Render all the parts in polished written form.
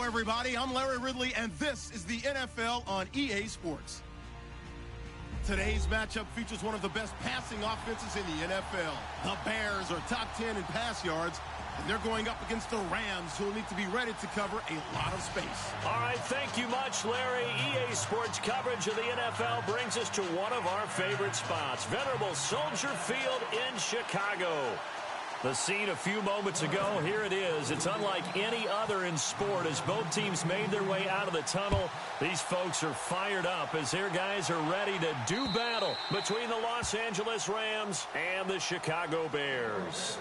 everybody. I'm Larry Ridley, and this is the NFL on EA Sports. Today's matchup features one of the best passing offenses in the NFL. The Bears are top 10 in pass yards, and they're going up against the Rams, who will need to be ready to cover a lot of space. All right, thank you much, Larry. EA Sports coverage of the NFL brings us to one of our favorite spots, venerable Soldier Field in Chicago. The scene a few moments ago, here it is. It's unlike any other in sport as both teams made their way out of the tunnel. These folks are fired up as their guys are ready to do battle between the Los Angeles Rams and the Chicago Bears.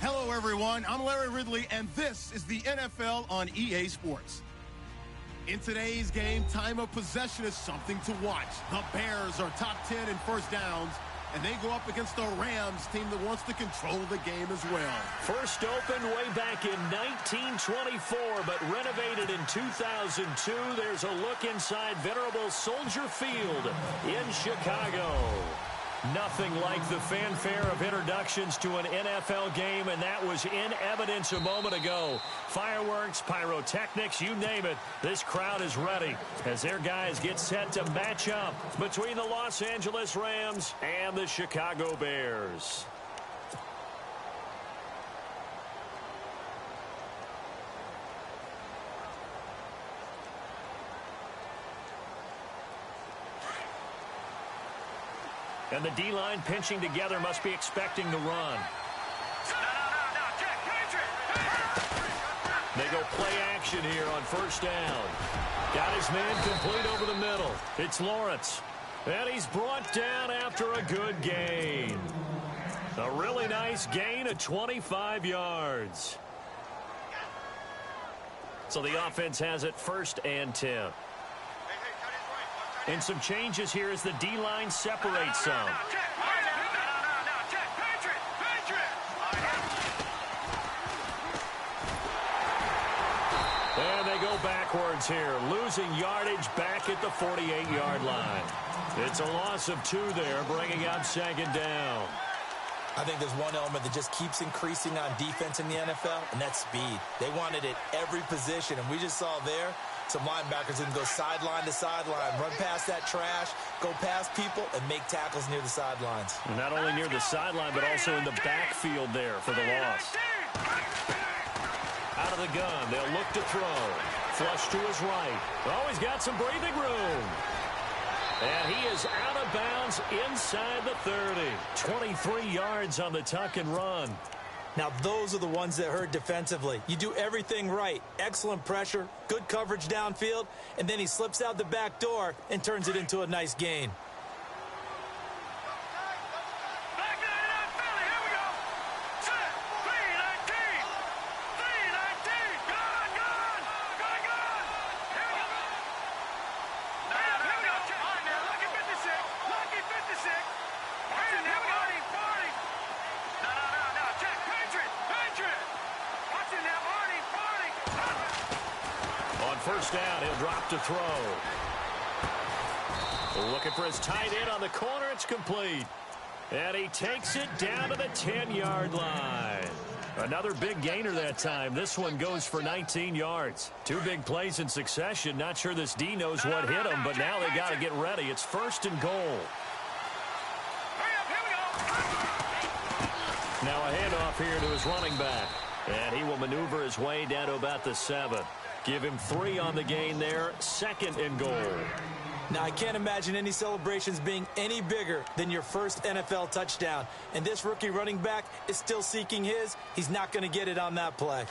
Hello, everyone. I'm Larry Ridley, and this is the NFL on EA Sports. In today's game, time of possession is something to watch. The Bears are top 10 in first downs, and they go up against the Rams team that wants to control the game as well. First opened way back in 1924, but renovated in 2002. There's a look inside venerable Soldier Field in Chicago. Nothing like the fanfare of introductions to an NFL game, and that was in evidence a moment ago. Fireworks, pyrotechnics, you name it. This crowd is ready as their guys get set to match up between the Los Angeles Rams and the Chicago Bears. And the D-line pinching together must be expecting the run. They go play action here on first down. Got his man complete over the middle. It's Lawrence. And he's brought down after a good gain. A really nice gain of 25 yards. So the offense has it 1st and 10. And some changes here as the D-line separates some. And they go backwards here, losing yardage back at the 48-yard line. It's a loss of 2 there, bringing up 2nd down. I think there's one element that just keeps increasing on defense in the NFL, and that's speed. They want it at every position, and we just saw there some linebackers can go sideline to sideline, run past that trash, go past people, and make tackles near the sidelines. Not only near the sideline, but also in the backfield there for the loss. Out of the gun, they'll look to throw. Flush to his right. Oh, he's got some breathing room. And he is out of bounds inside the 30. 23 yards on the tuck and run. Now, those are the ones that hurt defensively. You do everything right. Excellent pressure, good coverage downfield, and then he slips out the back door and turns it into a nice gain. First down, he'll drop to throw. Looking for his tight end on the corner. It's complete. And he takes it down to the 10-yard line. Another big gainer that time. This one goes for 19 yards. 2 big plays in succession. Not sure this D knows what hit him, but now they got to get ready. It's 1st and goal. Now a handoff here to his running back. And he will maneuver his way down to about the 7. Give him 3 on the gain there. 2nd and goal. Now, I can't imagine any celebrations being any bigger than your first NFL touchdown. And this rookie running back is still seeking his. He's not going to get it on that play.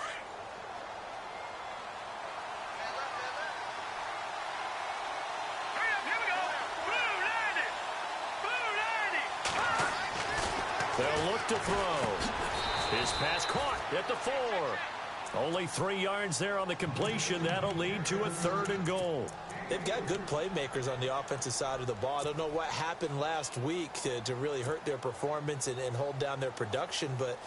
They'll look to throw. His pass caught at the 4. Only 3 yards there on the completion. That'll lead to a 3rd and goal. They've got good playmakers on the offensive side of the ball. I don't know what happened last week to really hurt their performance and hold down their production, but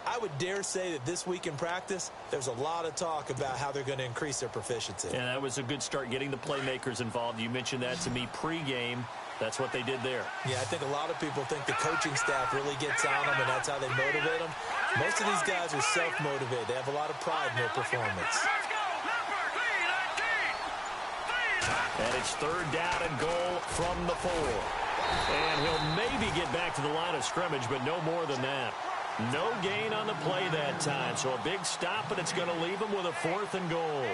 I would dare say that this week in practice, there's a lot of talk about how they're going to increase their proficiency. Yeah, that was a good start, getting the playmakers involved. You mentioned that to me pregame. That's what they did there. Yeah, I think a lot of people think the coaching staff really gets on them, and that's how they motivate them. Most of these guys are self-motivated. They have a lot of pride in their performance. And it's 3rd down and goal from the 4. And he'll maybe get back to the line of scrimmage, but no more than that. No gain on the play that time. So a big stop, and it's going to leave him with a 4th and goal.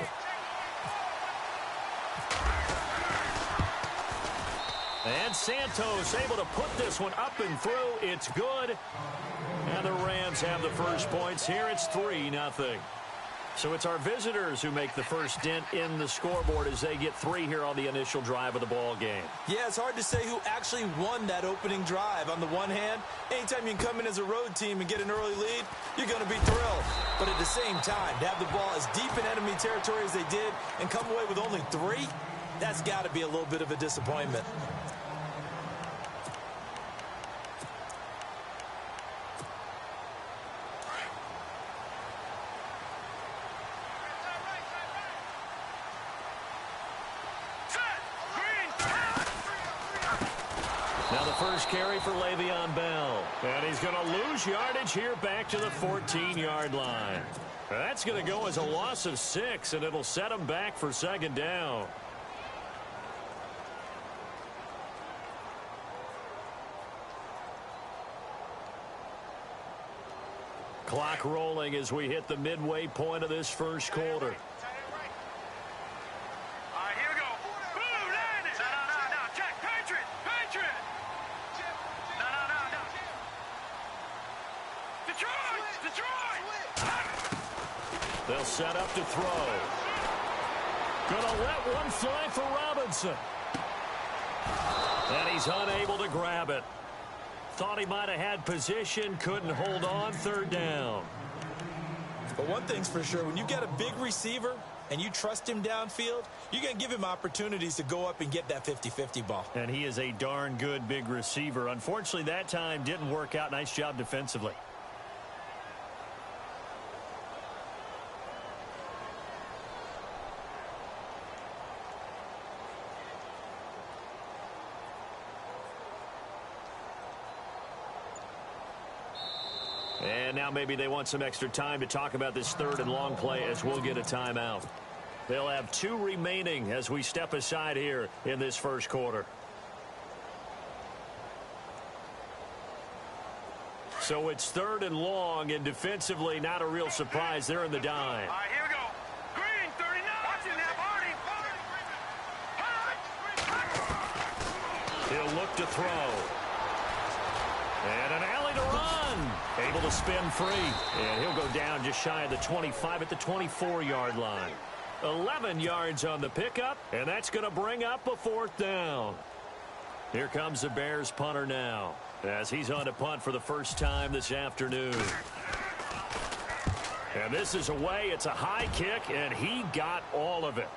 And Santos able to put this one up and through. It's good. And the Rams have the first points here. It's 3-0. So it's our visitors who make the first dent in the scoreboard as they get 3 here on the initial drive of the ball game. Yeah, it's hard to say who actually won that opening drive. On the one hand, anytime you can come in as a road team and get an early lead, you're going to be thrilled. But at the same time, to have the ball as deep in enemy territory as they did and come away with only 3, that's got to be a little bit of a disappointment. first carry for Le'Veon Bell. And he's going to lose yardage here back to the 14-yard line. That's going to go as a loss of 6, and it'll set him back for second down. Clock rolling as we hit the midway point of this first quarter. They'll set up to throw. Gonna let one fly for Robinson. And he's unable to grab it. Thought he might have had position, couldn't hold on, third down. But one thing's for sure, when you get a big receiver and you trust him downfield, you're going to give him opportunities to go up and get that 50-50 ball. And he is a darn good big receiver. Unfortunately, that time didn't work out. Nice job defensively. And now maybe they want some extra time to talk about this third and long play as we'll get a timeout. They'll have 2 remaining as we step aside here in this first quarter. So it's third and long, and defensively not a real surprise. They're in the dime. All right, here we go. Green, 39. Watch it now, Barney. He'll look to throw. And an alley to run. Able to spin free. And he'll go down just shy of the 25 at the 24-yard line. 11 yards on the pickup, and that's going to bring up a fourth down. Here comes the Bears punter now as he's on to punt for the first time this afternoon. And this is away. It's a high kick, and he got all of it.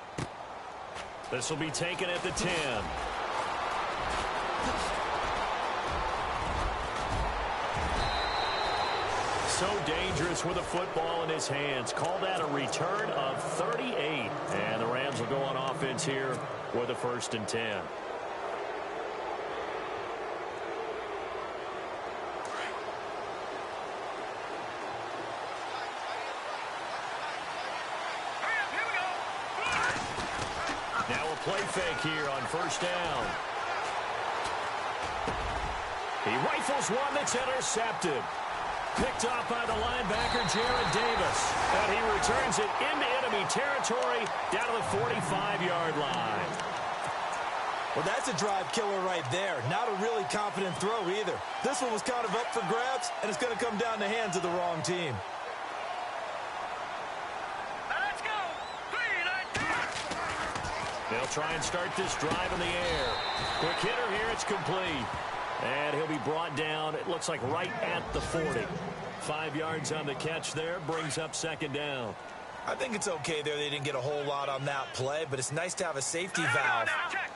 This will be taken at the 10. So dangerous with a football in his hands. Call that a return of 38. And the Rams will go on offense here with a 1st and 10. Now a play fake here on first down. He rifles one that's intercepted. Picked off by the linebacker, Jared Davis. And he returns it into enemy territory down to the 45-yard line. Well, that's a drive killer right there. Not a really confident throw either. This one was kind of up for grabs, and it's going to come down the hands of the wrong team. Let's go. They'll try and start this drive in the air. Quick hitter here, it's complete. And he'll be brought down, it looks like right at the 40. 5 yards on the catch there, brings up second down. I think it's okay there. They didn't get a whole lot on that play, but it's nice to have a safety valve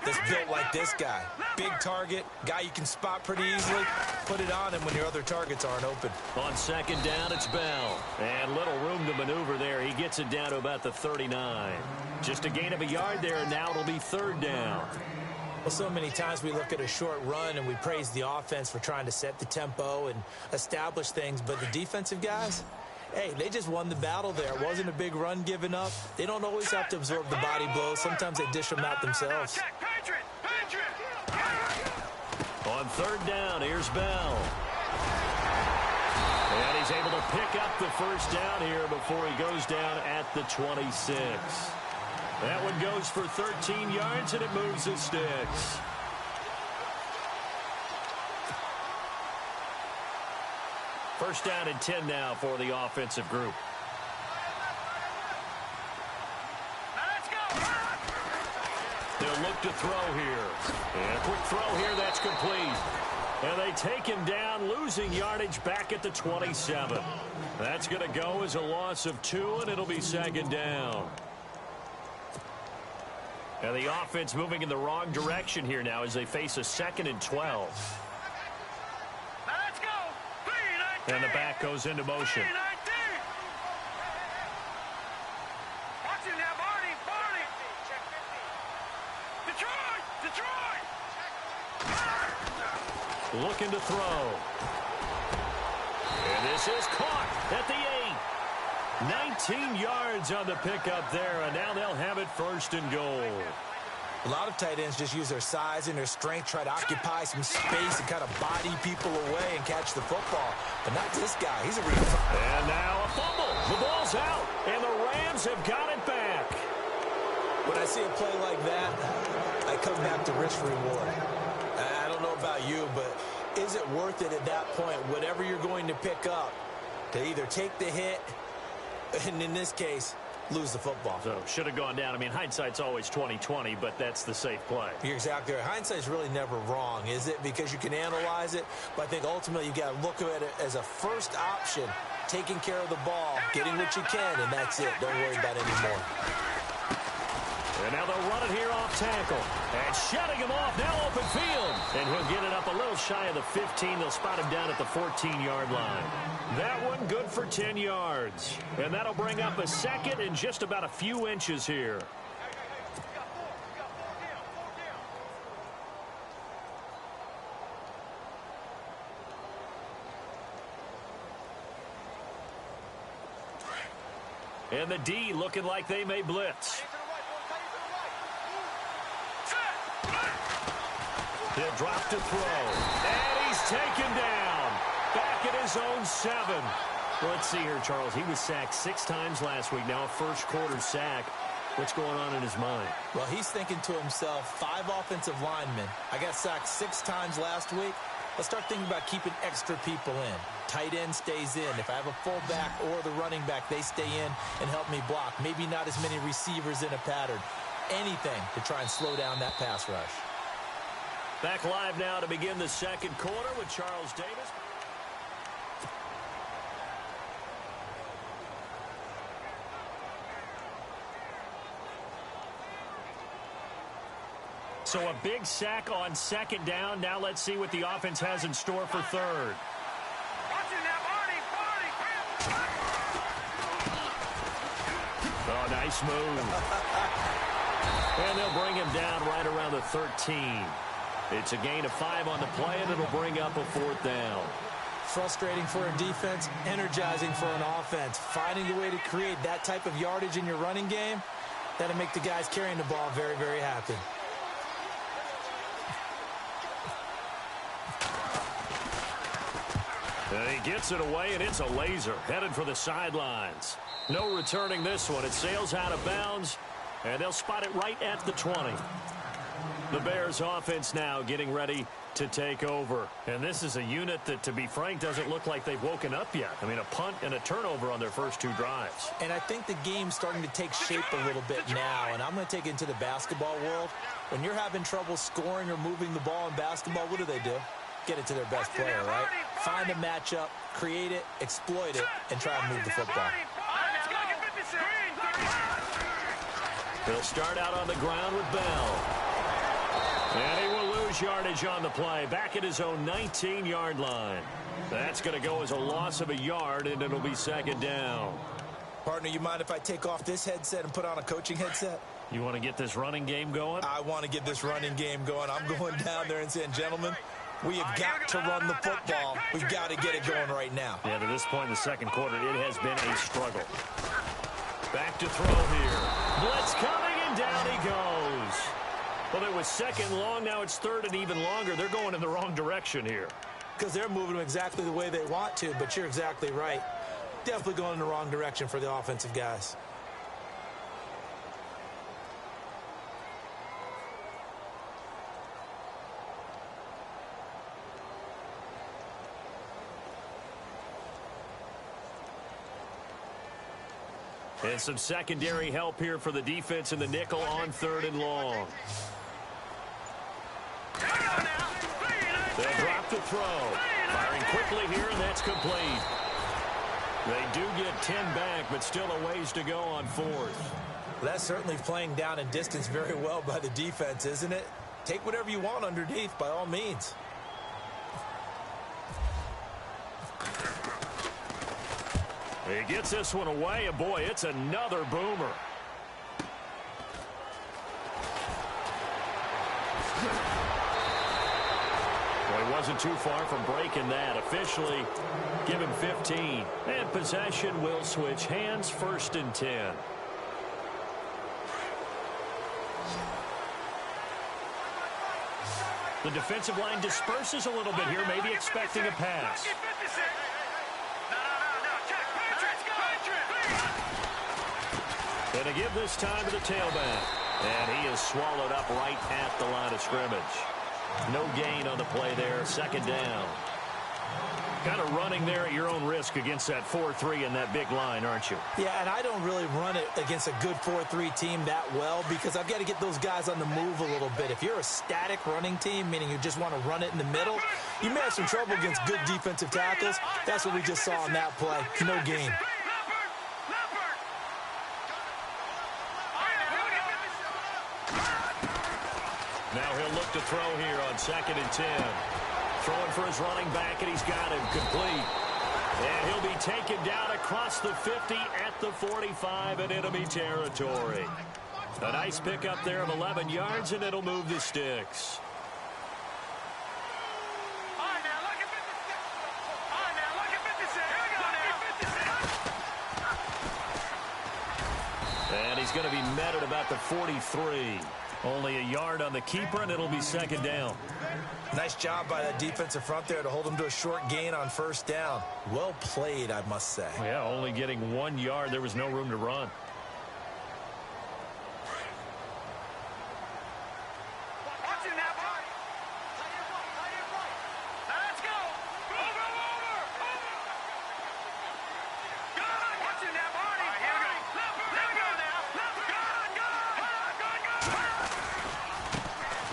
that's built like this guy. Big target, guy you can spot pretty easily. Put it on him when your other targets aren't open. On second down, it's Bell. And little room to maneuver there. He gets it down to about the 39. Just a gain of a yard there, and now it'll be third down. Well, so many times we look at a short run and we praise the offense for trying to set the tempo and establish things, but the defensive guys, hey, they just won the battle there. It wasn't a big run given up. They don't always have to absorb the body blows. Sometimes they dish them out themselves. On third down, here's Bell. And he's able to pick up the first down here before he goes down at the 26. That one goes for 13 yards, and it moves the sticks. First down and 10 now for the offensive group. They'll look to throw here. And a quick throw here, that's complete. And they take him down, losing yardage back at the 27. That's going to go as a loss of 2, and it'll be second down. And the offense moving in the wrong direction here now as they face a 2nd and 12. Let's go. And the back goes into motion. Watch it now, Barney. looking to throw. And this is caught at the 8. 19 yards on the pickup there, and now they'll have it first and goal. A lot of tight ends just use their size and their strength, try to occupy some space and kind of body people away and catch the football. But not this guy. He's a real... And now a fumble. The ball's out, and the Rams have got it back. When I see a play like that, I come back to risk reward. I don't know about you, but is it worth it at that point, whatever you're going to pick up, to either take the hit, and in this case, lose the football? So should have gone down. I mean, hindsight's always 20/20, but that's the safe play. You're exactly right. Hindsight's really never wrong, is it? Because you can analyze it, but I think ultimately you got to look at it as a first option, taking care of the ball, getting what you can, and that's it. Don't worry about it anymore. And now they'll run it here off tackle. And shutting him off, now open field. And he'll get it up a little shy of the 15. They'll spot him down at the 14-yard line. That one good for 10 yards. And that'll bring up a second in just about a few inches here. And the D looking like they may blitz. He'll drop to throw. And he's taken down. Back at his own 7. Let's see here, Charles. He was sacked 6 times last week. Now a first-quarter sack. What's going on in his mind? Well, he's thinking to himself, 5 offensive linemen. I got sacked 6 times last week. Let's start thinking about keeping extra people in. Tight end stays in. If I have a fullback or the running back, they stay in and help me block. Maybe not as many receivers in a pattern. Anything to try and slow down that pass rush. Back live now to begin the second quarter with Charles Davis. So a big sack on second down. Now let's see what the offense has in store for third. Oh, nice move. And they'll bring him down right around the 13. It's a gain of 5 on the play, and it'll bring up a 4th down. Frustrating for a defense, energizing for an offense. Finding a way to create that type of yardage in your running game, that'll make the guys carrying the ball very, very happy. And he gets it away, and it's a laser headed for the sidelines. No returning this one. It sails out of bounds, and they'll spot it right at the 20. The Bears offense now getting ready to take over. And this is a unit that, to be frank, doesn't look like they've woken up yet. I mean, a punt and a turnover on their first 2 drives. And I think the game's starting to take shape a little bit now. And I'm going to take it into the basketball world. When you're having trouble scoring or moving the ball in basketball, what do? Get it to their best player, right? Find a matchup, create it, exploit it, and try and move the football. He'll start out on the ground with Bell. And he will lose yardage on the play. Back at his own 19-yard line. That's going to go as a loss of a yard, and it'll be second down. Partner, you mind if I take off this headset and put on a coaching headset? You want to get this running game going? I want to get this running game going. I'm going down there and saying, gentlemen, we have got to run the football. We've got to get it going right now. Yeah, to this point in the second quarter, it has been a struggle. Back to throw here. Blitz coming, and down he goes. Well, it was second long. Now it's third and even longer. They're going in the wrong direction here. Because they're moving them exactly the way they want to, but you're exactly right. Definitely going in the wrong direction for the offensive guys. And some secondary help here for the defense in the nickel on third and long. They'll drop the throw. Firing quickly here, and that's complete. They do get 10 back, but still a ways to go on fourth. That's certainly playing down in distance very well by the defense, isn't it? Take whatever you want underneath, by all means. He gets this one away, and boy, it's another boomer. Boy, He wasn't too far from breaking that. Officially, give him 15. And possession will switch hands, 1st and 10. The defensive line disperses a little bit here, maybe expecting a pass. And to give this time to the tailback. And he is swallowed up right at the line of scrimmage. No gain on the play there, 2nd down. Kind of running there at your own risk against that 4-3 and that big line, aren't you? Yeah, and I don't really run it against a good 4-3 team that well because I've got to get those guys on the move a little bit. If you're a static running team, meaning you just want to run it in the middle, you may have some trouble against good defensive tackles. That's what we just saw on that play. No gain. Now he'll look to throw here on 2nd and 10. Throwing for his running back, and he's got him complete. And he'll be taken down across the 50 at the 45 in enemy territory. A nice pickup there of 11 yards, and it'll move the sticks. And he's going to be met at about the 43. Only a yard on the keeper, and it'll be 2nd down. Nice job by that defensive front there to hold him to a short gain on 1st down. Well played, I must say. Yeah, only getting 1 yard. There was no room to run.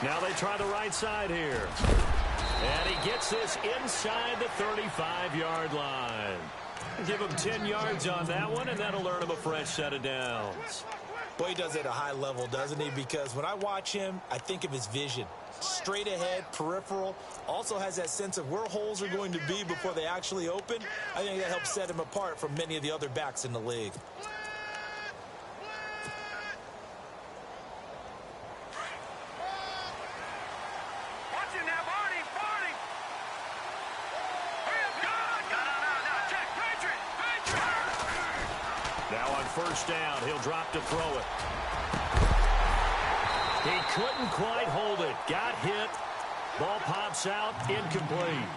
Now they try the right side here. And he gets this inside the 35-yard line. Give him 10 yards on that one, and that'll earn him a fresh set of downs. Boy, he does it at a high level, doesn't he? Because when I watch him, I think of his vision. Straight ahead, peripheral. Also has that sense of where holes are going to be before they actually open. I think that helps set him apart from many of the other backs in the league. Now on 1st down, he'll drop to throw it. He couldn't quite hold it. Got hit. Ball pops out. Incomplete.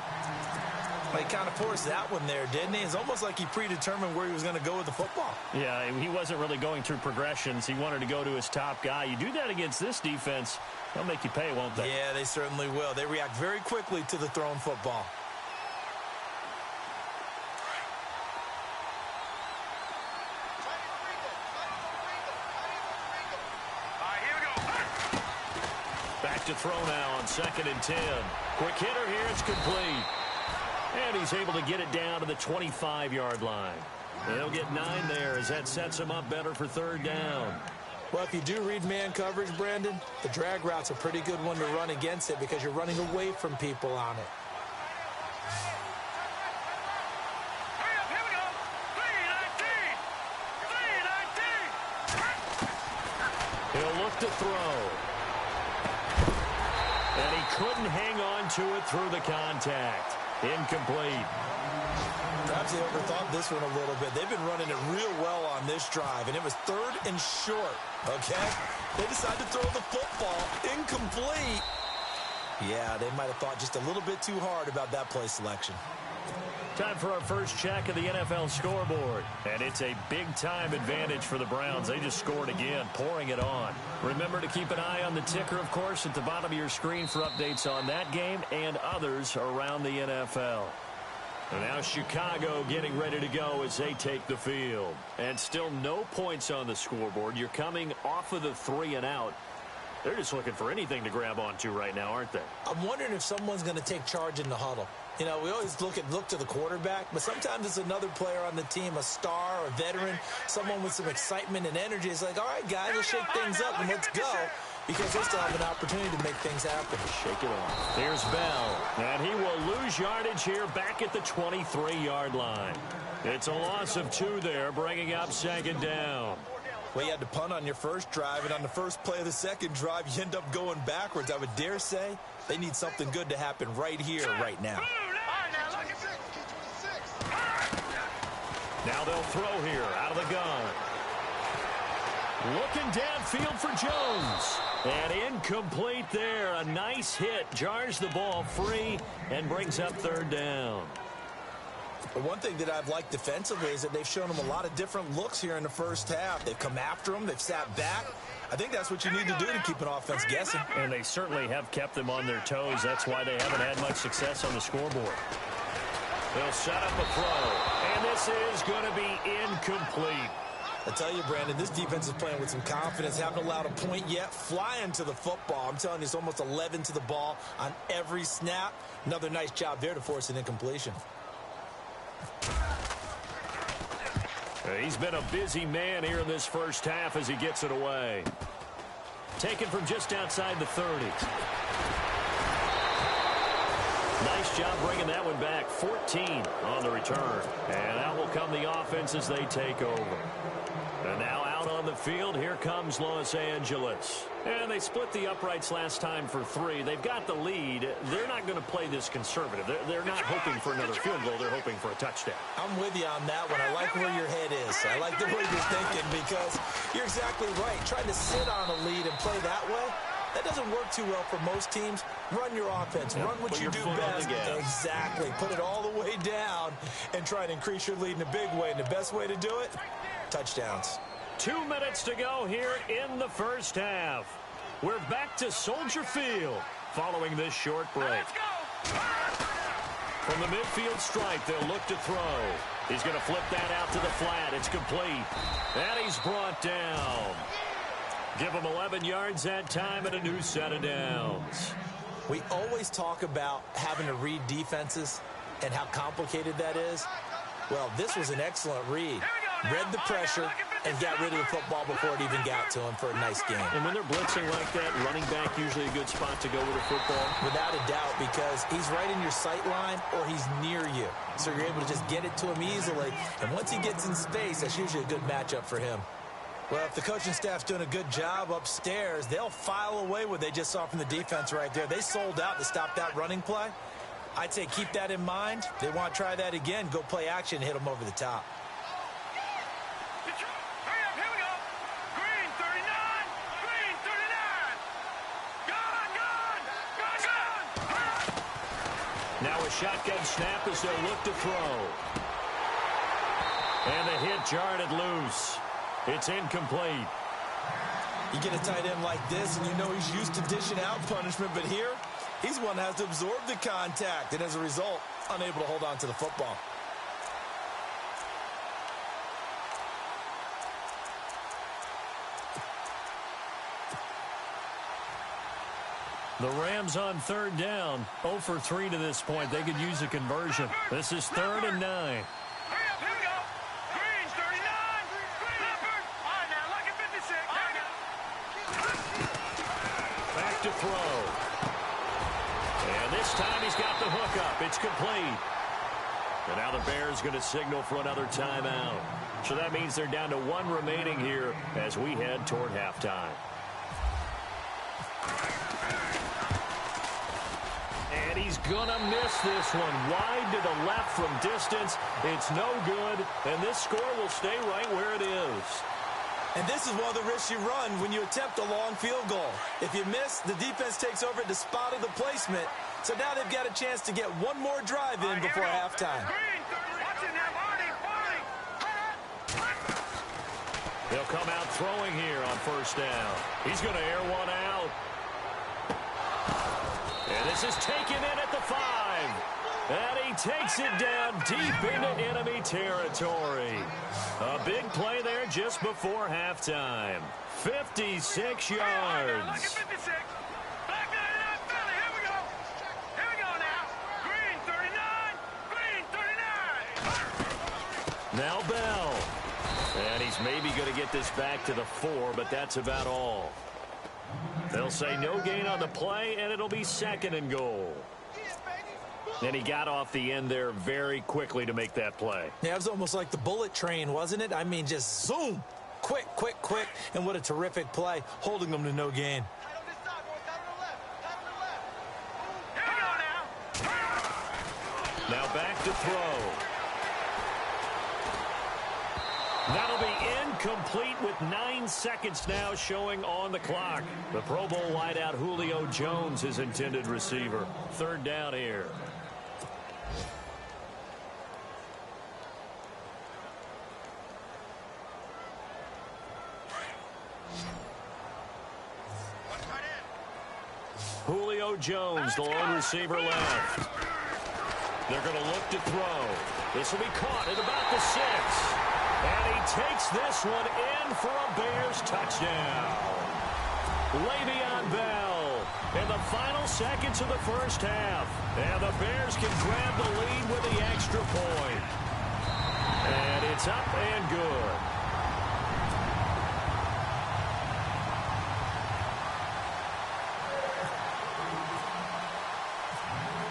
Well, he kind of forced that one there, didn't he? It's almost like he predetermined where he was going to go with the football. Yeah, he wasn't really going through progressions. He wanted to go to his top guy. You do that against this defense, they'll make you pay, won't they? Yeah, they certainly will. They react very quickly to the thrown football. Back to throw now on 2nd and 10. Quick hitter here, it's complete. And he's able to get it down to the 25-yard line. They'll get 9 there as that sets him up better for 3rd down. Well, if you do read man coverage, Brandon, the drag route's a pretty good one to run against it because you're running away from people on it. He'll look to throw. And he couldn't hang on to it through the contact. Incomplete. Perhaps they overthought this one a little bit. They've been running it real well on this drive, and it was 3rd and short, okay? They decided to throw the football. Incomplete. Yeah, they might have thought just a little bit too hard about that play selection. Time for our first check of the NFL scoreboard. And it's a big-time advantage for the Browns. They just scored again, pouring it on. Remember to keep an eye on the ticker, of course, at the bottom of your screen for updates on that game and others around the NFL. And now Chicago getting ready to go as they take the field. And still no points on the scoreboard. You're coming off of the 3-and-out. They're just looking for anything to grab onto right now, aren't they? I'm wondering if someone's going to take charge in the huddle. You know, we always look to the quarterback, but sometimes it's another player on the team, a star, a veteran, someone with some excitement and energy. It's like, all right, guys, let's shake things up and let's go, because they still have an opportunity to make things happen. Shake it off. Here's Bell, and he will lose yardage here back at the 23-yard line. It's a loss of 2 there, bringing up 2nd down. Well, you had to punt on your first drive, and on the first play of the second drive, you end up going backwards. I would dare say they need something good to happen right here, right now. Now they'll throw here out of the gun. Looking downfield for Jones. And incomplete there. A nice hit. Jars the ball free and brings up third down. But one thing that I've liked defensively is that they've shown them a lot of different looks here in the first half. They've come after them. They've sat back. I think that's what you need to do to keep an offense guessing. And they certainly have kept them on their toes. That's why they haven't had much success on the scoreboard. They'll set up a throw. And this is going to be incomplete. I tell you, Brandon, this defense is playing with some confidence. Haven't allowed a point yet. Flying to the football. I'm telling you, it's almost 11 to the ball on every snap. Another nice job there to force an incompletion. He's been a busy man here in this first half as he gets it away. Taken from just outside the 30. Nice job bringing that one back. 14 on the return. And out will come the offense as they take over. And now out on the field, here comes Los Angeles. And they split the uprights last time for 3. They've got the lead. They're not going to play this conservative. They're not hoping for another field goal. They're hoping for a touchdown. I'm with you on that one. I like where your head is. I like the way you're thinking because you're exactly right. Trying to sit on a lead and play that way, that doesn't work too well for most teams. Run your offense. Run what you do best. Exactly. Put it all the way down and try to increase your lead in a big way. And the best way to do it, touchdowns. 2 minutes to go here in the first half. We're back to Soldier Field following this short break. From the midfield stripe, they'll look to throw. He's going to flip that out to the flat. It's complete. And he's brought down. Give him 11 yards that time and a new set of downs. We always talk about having to read defenses and how complicated that is. Well, this was an excellent read. Read the pressure and got rid of the football before it even got to him for a nice game. And when they're blitzing like that, running back usually a good spot to go with a football? Without a doubt, because he's right in your sight line or he's near you. So you're able to just get it to him easily. And once he gets in space, that's usually a good matchup for him. Well, if the coaching staff's doing a good job upstairs, they'll file away what they just saw from the defense right there. They sold out to stop that running play. I'd say keep that in mind. They want to try that again. Go play action and hit them over the top. Now a shotgun snap as they'll look to throw. And the hit jarred it loose. It's incomplete. You get a tight end like this, and you know he's used to dishing out punishment, but here, he's one that has to absorb the contact, and as a result, unable to hold on to the football. The Rams on third down. 0 for 3 to this point. They could use a conversion. This is 3rd and 9. Hurry up, here we go. Green, 39. Clifford. All right, now, look at 56. Back to throw. And this time he's got the hook up. It's complete. And now the Bears going to signal for another timeout. So that means they're down to 1 remaining here as we head toward halftime. And he's going to miss this one. Wide to the left from distance. It's no good. And this score will stay right where it is. And this is one of the risks you run when you attempt a long field goal. If you miss, the defense takes over at the spot of the placement. So now they've got a chance to get one more drive in before halftime. They'll come out throwing here on first down. He's going to air one out. And this is taken in at the 5. And he takes it down deep into enemy territory. A big play there just before halftime. 56 yards. Now Bell. And he's maybe going to get this back to the 4, but that's about all. They'll say no gain on the play, and it'll be 2nd and goal. And he got off the end there very quickly to make that play. Yeah, it was almost like the bullet train, wasn't it? I mean, just zoom. quick, quick, quick. And what a terrific play, holding them to no gain. Now back to throw. That'll be incomplete with 9 seconds now showing on the clock. The Pro Bowl wideout Julio Jones, his intended receiver. Third down here. Julio Jones, the lone receiver left. They're going to look to throw. This will be caught at about the 6. And he takes this one in for a Bears touchdown. Le'Veon Bell in the final seconds of the first half. And the Bears can grab the lead with the extra point. And it's up and good.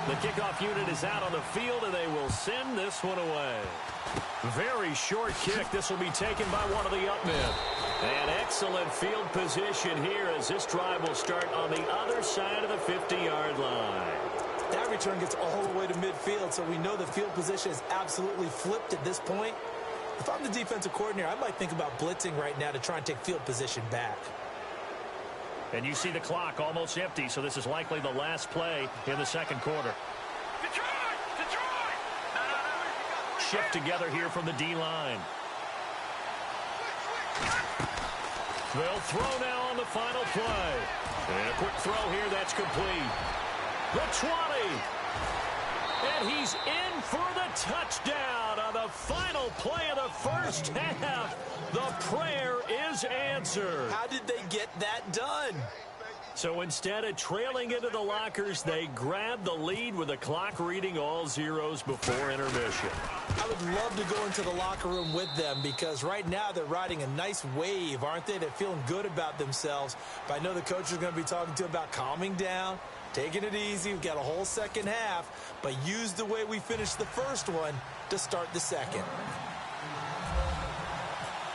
The kickoff unit is out on the field, and they will send this one away. Very short kick. This will be taken by one of the up men. An excellent field position here as this drive will start on the other side of the 50-yard line. That return gets all the way to midfield, so we know the field position is absolutely flipped at this point. If I'm the defensive coordinator, I might think about blitzing right now to try and take field position back. And you see the clock almost empty, so this is likely the last play in the second quarter. Detroit! Detroit! Shift together here from the D-line. They'll throw now on the final play. And a quick throw here, that's complete. The 20. And he's in for the touchdown on the final play of the first half. The prayer is answered. How did they get that done? So instead of trailing into the lockers, they grab the lead with the clock reading all zeros before intermission. I would love to go into the locker room with them because right now they're riding a nice wave, aren't they? They're feeling good about themselves. But I know the coach is going to be talking to them about calming down, taking it easy. We've got a whole second half, but use the way we finished the first one to start the second.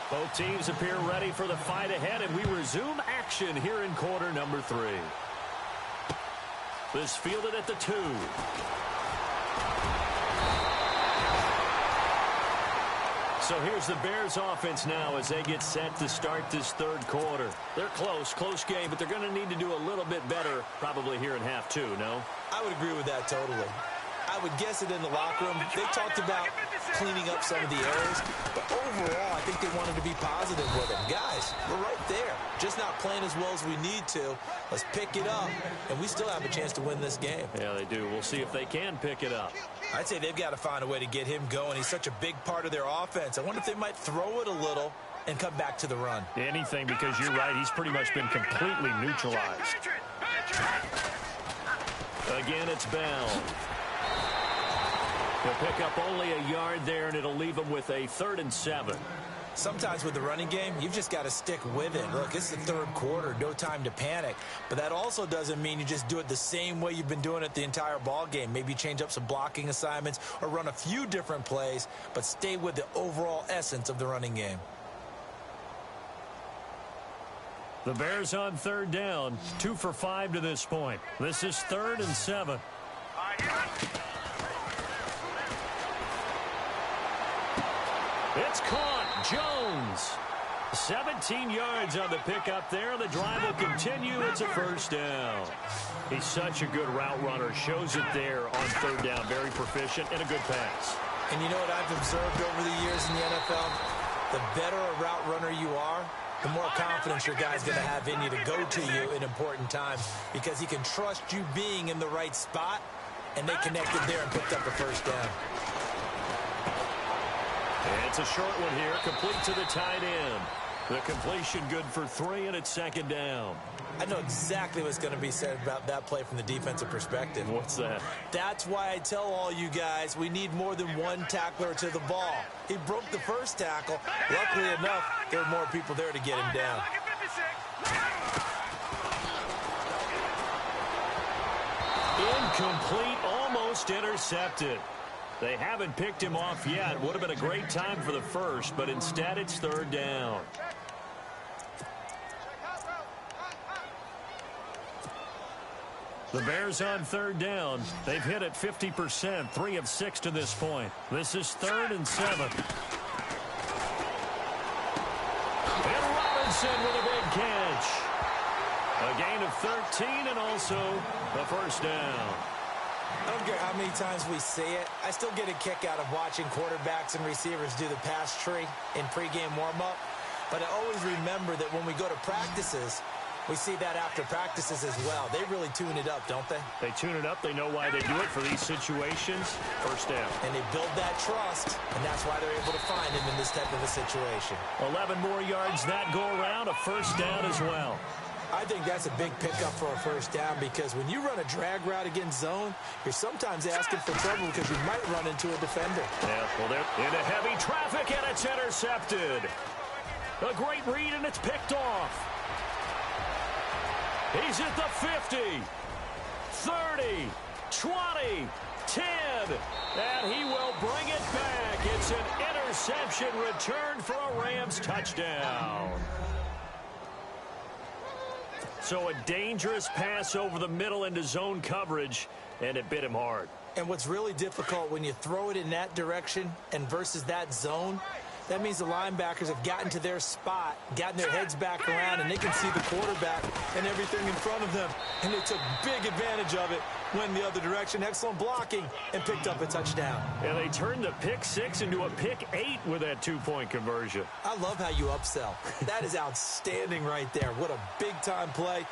Both teams appear ready for the fight ahead, and we resume action here in quarter number 3. This fielded at the 2. So here's the Bears offense now as they get set to start this third quarter. They're close game, but they're going to need to do a little bit better probably here in half 2, no? I would agree with that totally. I would guess it in the locker room. They talked about cleaning up some of the errors, but overall, I think they wanted to be positive with it. Guys, we're right there. Just not playing as well as we need to. Let's pick it up, and we still have a chance to win this game. Yeah, they do. We'll see if they can pick it up. I'd say they've got to find a way to get him going. He's such a big part of their offense. I wonder if they might throw it a little and come back to the run. Anything, because you're right. He's pretty much been completely neutralized. Again, it's Bell. He'll pick up only a yard there, and it'll leave him with a 3rd and 7. Sometimes with the running game, you've just got to stick with it. Look, it's the third quarter, no time to panic. But that also doesn't mean you just do it the same way you've been doing it the entire ball game. Maybe change up some blocking assignments or run a few different plays, but stay with the overall essence of the running game. The Bears on 3rd down, 2 for 5 to this point. This is 3rd and 7. It's caught. Jones. 17 yards on the pickup there. The drive will continue. It's a first down. He's such a good route runner. Shows it there on 3rd down. Very proficient and a good pass. And you know what I've observed over the years in the NFL? The better a route runner you are, the more confidence your guy's going to have in you to go to you in important times because he can trust you being in the right spot, and they connected there and picked up the first down. And it's a short one here, complete to the tight end. The completion good for 3, and it's 2nd down. I know exactly what's going to be said about that play from the defensive perspective. What's that? That's why I tell all you guys we need more than one tackler to the ball. He broke the first tackle. Luckily enough, there were more people there to get him down. Incomplete, almost intercepted. They haven't picked him off yet. Would have been a great time for the first, but instead it's 3rd down. The Bears on third down. They've hit it 50%, 3 of 6 to this point. This is 3rd and 7. And Robinson with a big catch. A gain of 13 and also a first down. I don't care how many times we see it. I still get a kick out of watching quarterbacks and receivers do the pass tree in pregame warm-up. But I always remember that when we go to practices, we see that after practices as well. They really tune it up, don't they? They tune it up. They know why they do it for these situations. First down. And they build that trust, and that's why they're able to find him in this type of a situation. 11 more yards that go around, a first down as well. I think that's a big pickup for a first down because when you run a drag route against zone, you're sometimes asking for trouble because you might run into a defender. Yeah, well, they're into heavy traffic, and it's intercepted. A great read, and it's picked off. He's at the 50, 30, 20, 10, and he will bring it back. It's an interception return for a Rams touchdown. So a dangerous pass over the middle into zone coverage, and it bit him hard. And what's really difficult when you throw it in that direction and versus that zone, that means the linebackers have gotten to their spot, gotten their heads back around, and they can see the quarterback and everything in front of them. And they took big advantage of it, went the other direction. Excellent blocking, and picked up a touchdown. And they turned the pick 6 into a pick 8 with that 2-point conversion. I love how you upsell. That is outstanding right there. What a big-time play.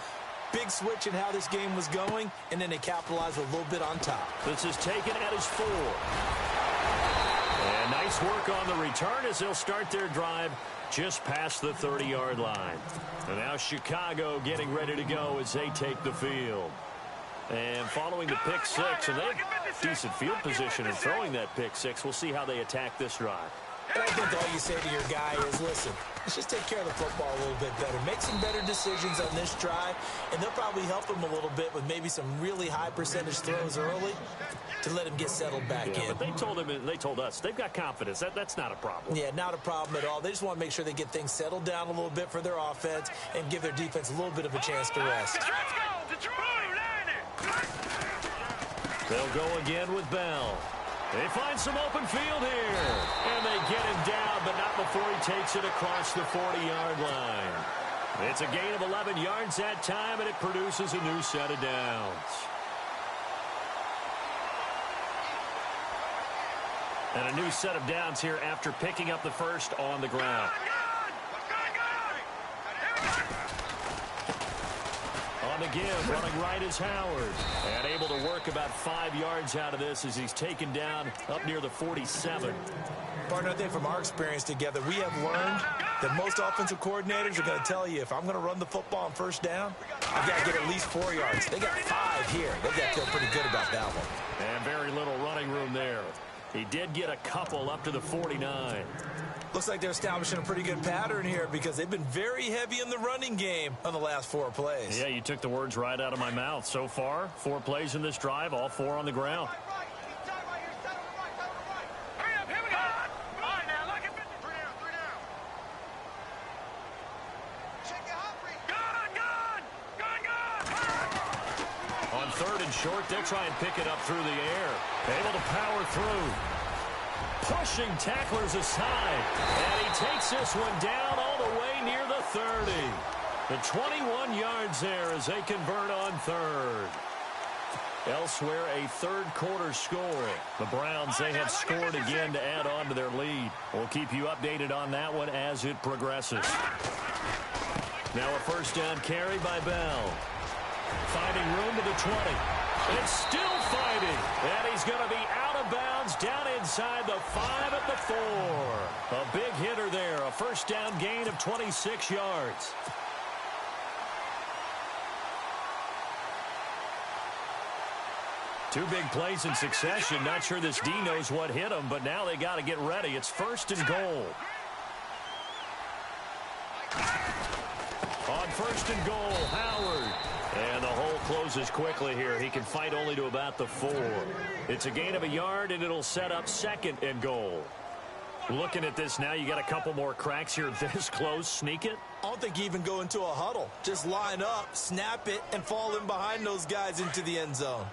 Big switch in how this game was going, and then they capitalized with a little bit on top. This is taken at his 4. And nice work on the return as they'll start their drive just past the 30-yard line. And now Chicago getting ready to go as they take the field. And following the pick 6, and they have decent field position in throwing that pick 6. We'll see how they attack this drive. And I think all you say to your guy is, listen, let's just take care of the football a little bit better. Make some better decisions on this drive, and they'll probably help him a little bit with maybe some really high percentage throws early to let him get settled back in. But they told us they've got confidence. That's not a problem. Yeah, not a problem at all. They just want to make sure they get things settled down a little bit for their offense and give their defense a little bit of a chance to rest. They'll go again with Bell. They find some open field here. And they get him down, but not before he takes it across the 40-yard line. It's a gain of 11 yards that time, and it produces a new set of downs. And a new set of downs here after picking up the first on the ground. On the give, running right is Howard. And able to work about 5 yards out of this as he's taken down up near the 47. Partner, I think from our experience together, we have learned that most offensive coordinators are going to tell you, if I'm going to run the football on first down, I've got to get at least 4 yards. They got 5 here. They've got to feel pretty good about that one. And very little running room there. He did get a couple up to the 49. Looks like they're establishing a pretty good pattern here because they've been very heavy in the running game on the last 4 plays. Yeah, you took the words right out of my mouth. So far, 4 plays in this drive, all 4 on the ground. On 3rd and short, they'll try and pick it up through the air. Able to power through. Pushing tacklers aside. And he takes this one down all the way near the 30. The 21 yards there as they convert on 3rd. Elsewhere, a 3rd quarter score. The Browns, they have scored again to add on to their lead. We'll keep you updated on that one as it progresses. Now a first down carry by Bell. Finding room to the 20. And still fighting. And he's going to be out of bounds down inside the 5 at the 4. A big hitter there. A first down gain of 26 yards. Two big plays in succession. Not sure this D knows what hit him, but now they got to get ready. It's 1st and goal. On 1st and goal, Howard. And the hole closes quickly here. He can fight only to about the 4. It's a gain of a yard, and it'll set up 2nd and goal. Looking at this now, you got a couple more cracks here this close. Sneak it? I don't think you even go into a huddle. Just line up, snap it, and fall in behind those guys into the end zone.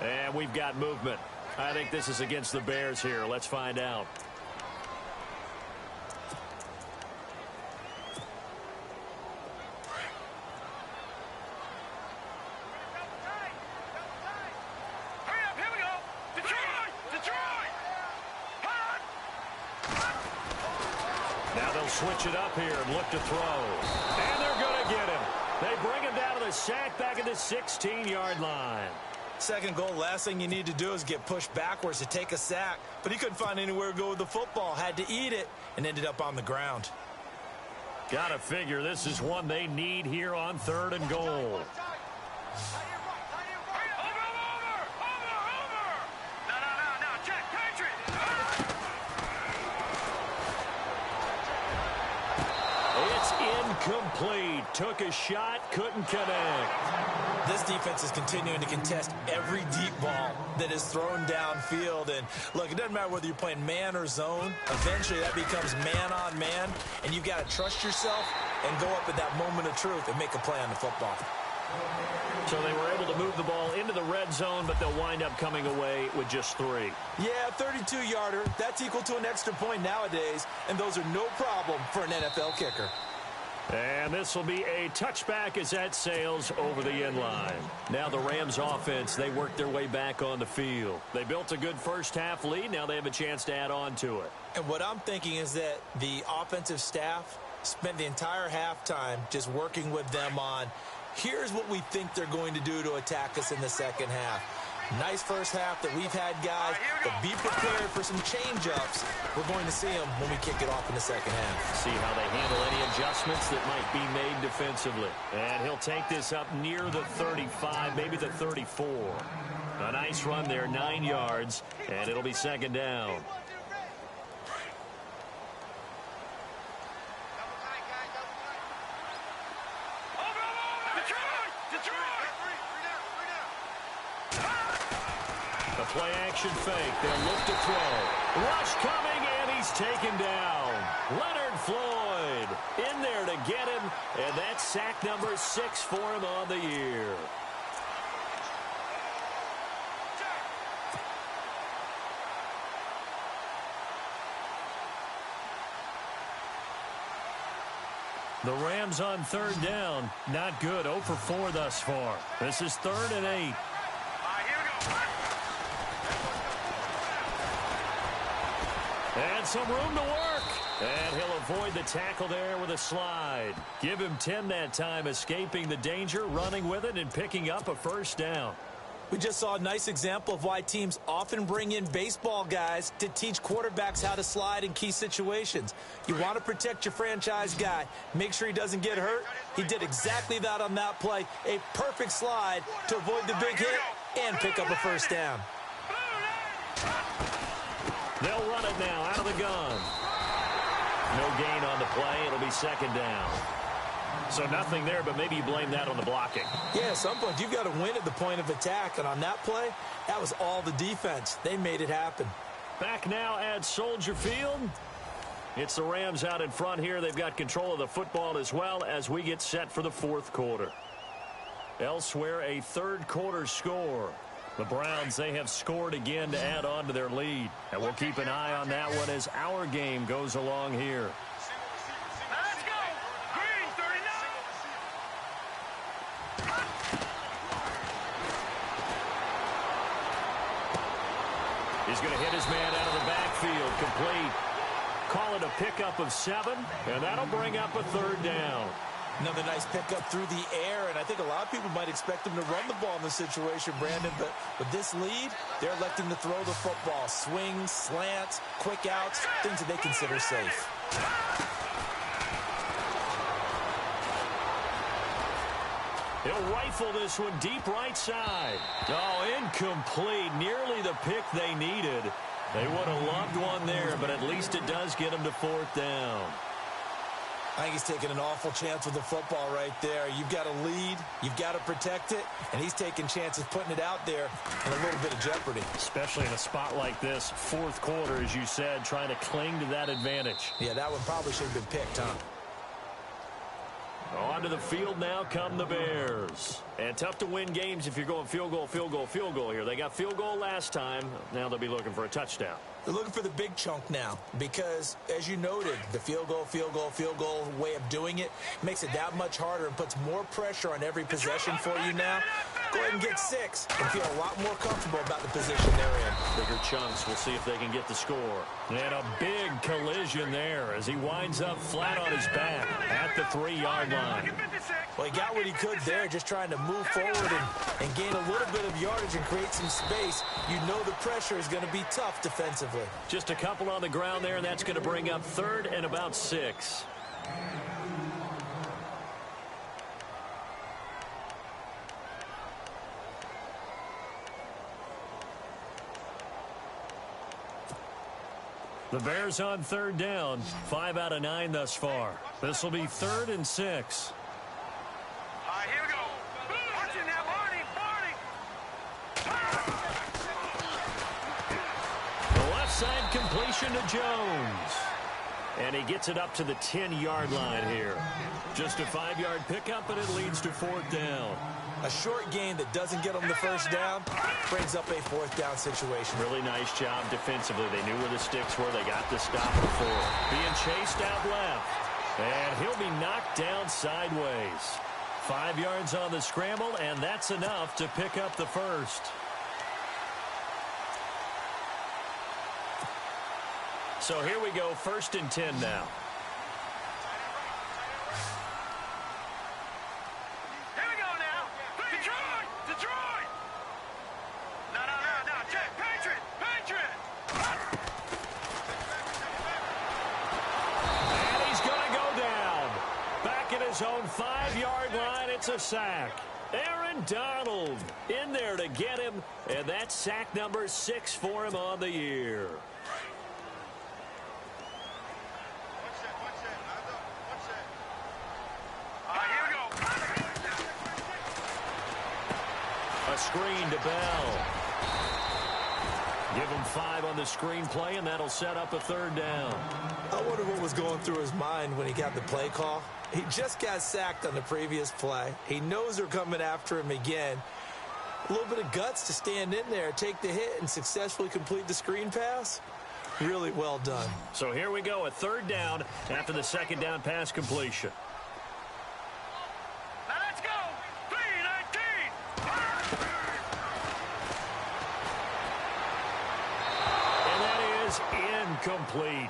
And we've got movement. I think this is against the Bears here. Let's find out. Now they'll switch it up here and look to throw. And they're going to get him. They bring him down to the sack back at the 16-yard line. Second goal, last thing you need to do is get pushed backwards to take a sack. But he couldn't find anywhere to go with the football. Had to eat it and ended up on the ground. Got to figure this is one they need here on 3rd and goal. It's incomplete. Took a shot, couldn't connect. This defense is continuing to contest every deep ball that is thrown downfield. And, look, it doesn't matter whether you're playing man or zone. Eventually, that becomes man on man, and you've got to trust yourself and go up at that moment of truth and make a play on the football. So they were able to move the ball into the red zone, but they'll wind up coming away with just 3. Yeah, 32-yarder. That's equal to an extra point nowadays, and those are no problem for an NFL kicker. And this will be a touchback as that sails over the end line. Now the Rams offense, they work their way back on the field. They built a good first-half lead. Now they have a chance to add on to it. And what I'm thinking is that the offensive staff spent the entire halftime just working with them on, here's what we think they're going to do to attack us in the second half. Nice first half that we've had, guys, but be prepared for some change-ups. We're going to see them when we kick it off in the second half. See how they handle any adjustments that might be made defensively. And he'll take this up near the 35, maybe the 34. A nice run there, 9 yards, and it'll be second down. Play action fake. They'll look to throw. Rush coming, and he's taken down. Leonard Floyd in there to get him, and that's sack number 6 for him on the year. The Rams on 3rd down. Not good. 0 for 4 thus far. This is 3rd and 8. And some room to work. And he'll avoid the tackle there with a slide. Give him 10 that time, escaping the danger, running with it, and picking up a first down. We just saw a nice example of why teams often bring in baseball guys to teach quarterbacks how to slide in key situations. You want to protect your franchise guy. Make sure he doesn't get hurt. He did exactly that on that play. A perfect slide to avoid the big hit and pick up a first down. They'll run it now out of the gun. No gain on the play. It'll be second down. So nothing there, but maybe you blame that on the blocking. Yeah, at some point you've got to win at the point of attack. And on that play, that was all the defense. They made it happen. Back now at Soldier Field. It's the Rams out in front here. They've got control of the football as well as we get set for the 4th quarter. Elsewhere, a 3rd quarter score. The Browns, they have scored again to add on to their lead. And we'll keep an eye on that one as our game goes along here. Let's go! Green, 39! He's going to hit his man out of the backfield. Complete. Call it a pickup of 7, and that'll bring up a 3rd down. Another nice pickup through the air, and I think a lot of people might expect them to run the ball in this situation, Brandon, but with this lead, they're electing to throw the football. Swings, slants, quick outs, things that they consider safe. He'll rifle this one deep right side. Oh, incomplete. Nearly the pick they needed. They would have loved one there, but at least it does get them to 4th down. I think he's taking an awful chance with the football right there. You've got to lead, you've got to protect it, and he's taking chances putting it out there in a little bit of jeopardy. Especially in a spot like this, fourth quarter, as you said, trying to cling to that advantage. Yeah, that one probably should have been picked, huh? Onto the field now come the Bears. And tough to win games if you're going field goal, field goal, field goal here. They got field goal last time. Now they'll be looking for a touchdown. They're looking for the big chunk now because, as you noted, the field goal, field goal, field goal way of doing it makes it that much harder and puts more pressure on every possession for you now. Go ahead and get 6 and feel a lot more comfortable about the position they're in. Bigger chunks. We'll see if they can get the score. And a big collision there as he winds up flat on his back at the 3-yard line. Well, he got what he could there, just trying to move forward and gain a little bit of yardage and create some space. You know the pressure is going to be tough defensively. Just a couple on the ground there, and that's going to bring up 3rd and about 6. The Bears on 3rd down. 5 out of 9 thus far. This will be 3rd and 6. All right, here we go. Watch it now, Barney. The left side completion to Jones. And he gets it up to the 10-yard line here. Just a 5-yard pickup, and it leads to 4th down. A short gain that doesn't get them the first down brings up a 4th down situation. Really nice job defensively. They knew where the sticks were. They got the stop before. Being chased out left. And he'll be knocked down sideways. 5 yards on the scramble, and that's enough to pick up the first. So here we go, 1st and 10 now. Here we go now. Detroit. No. Check. Patriot. And he's going to go down. Back at his own 5-yard line, it's a sack. Aaron Donald in there to get him, and that's sack number 6 for him on the year. A screen to Bell. Give him 5 on the screen play, and that'll set up a 3rd down. I wonder what was going through his mind when he got the play call. He just got sacked on the previous play. He knows they're coming after him again. A little bit of guts to stand in there, take the hit, and successfully complete the screen pass. Really well done. So here we go, a 3rd down after the 2nd down pass completion. Now let's go. 3-19. And that is incomplete.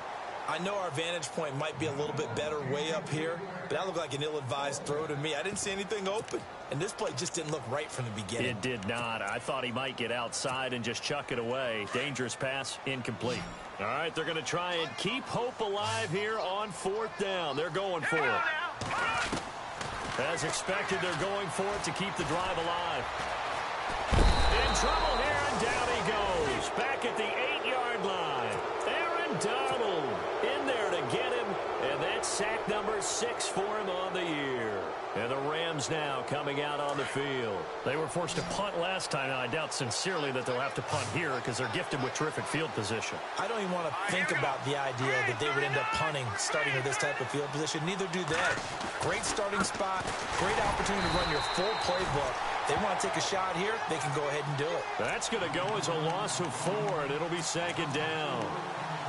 I know our vantage point might be a little bit better way up here, but that looked like an ill-advised throw to me. I didn't see anything open, and this play just didn't look right from the beginning. It did not. I thought he might get outside and just chuck it away. Dangerous pass, incomplete. All right, they're going to try and keep hope alive here on 4th down. They're going for it. As expected, they're going for it to keep the drive alive. In trouble here, and down he goes. Back at the 8-yard line. Aaron Donald in there to get him, and that's sack number 6 for him on the year. And the Rams now coming out on the field. They were forced to punt last time, and I doubt sincerely that they'll have to punt here because they're gifted with terrific field position. I don't even want to think about the idea that they would end up punting starting with this type of field position. Neither do they. Great starting spot, great opportunity to run your full playbook. They want to take a shot here, they can go ahead and do it. That's going to go as a loss of 4, and it'll be 2nd down.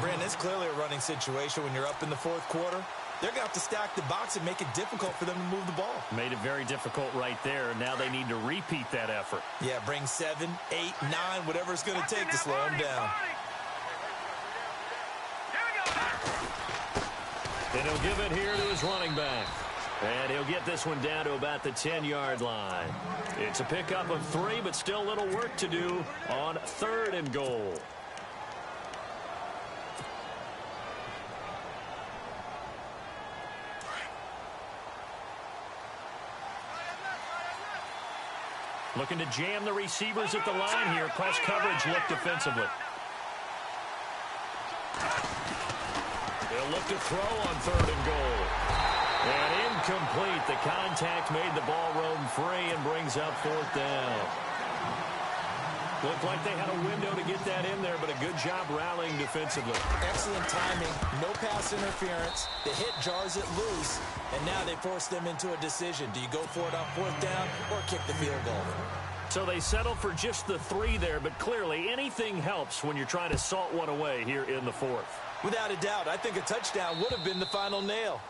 Brandon, it's clearly a running situation when you're up in the 4th quarter. They're going to have to stack the box and make it difficult for them to move the ball. Made it very difficult right there. Now they need to repeat that effort. Yeah, bring 7, 8, 9, whatever it's going to take to slow them down. And he'll give it here to his running back. And he'll get this one down to about the 10-yard line. It's a pickup of 3, but still a little work to do on 3rd and goal. Looking to jam the receivers at the line here. Press coverage look defensively. They'll look to throw on 3rd and goal. And incomplete. The contact made the ball roam free and brings up fourth down. Looked like they had a window to get that in there, but a good job rallying defensively. Excellent timing, no pass interference. The hit jars it loose, and now they force them into a decision. Do you go for it on fourth down or kick the field goal? So they settle for just the 3 there, but clearly anything helps when you're trying to salt one away here in the fourth. Without a doubt, I think a touchdown would have been the final nail.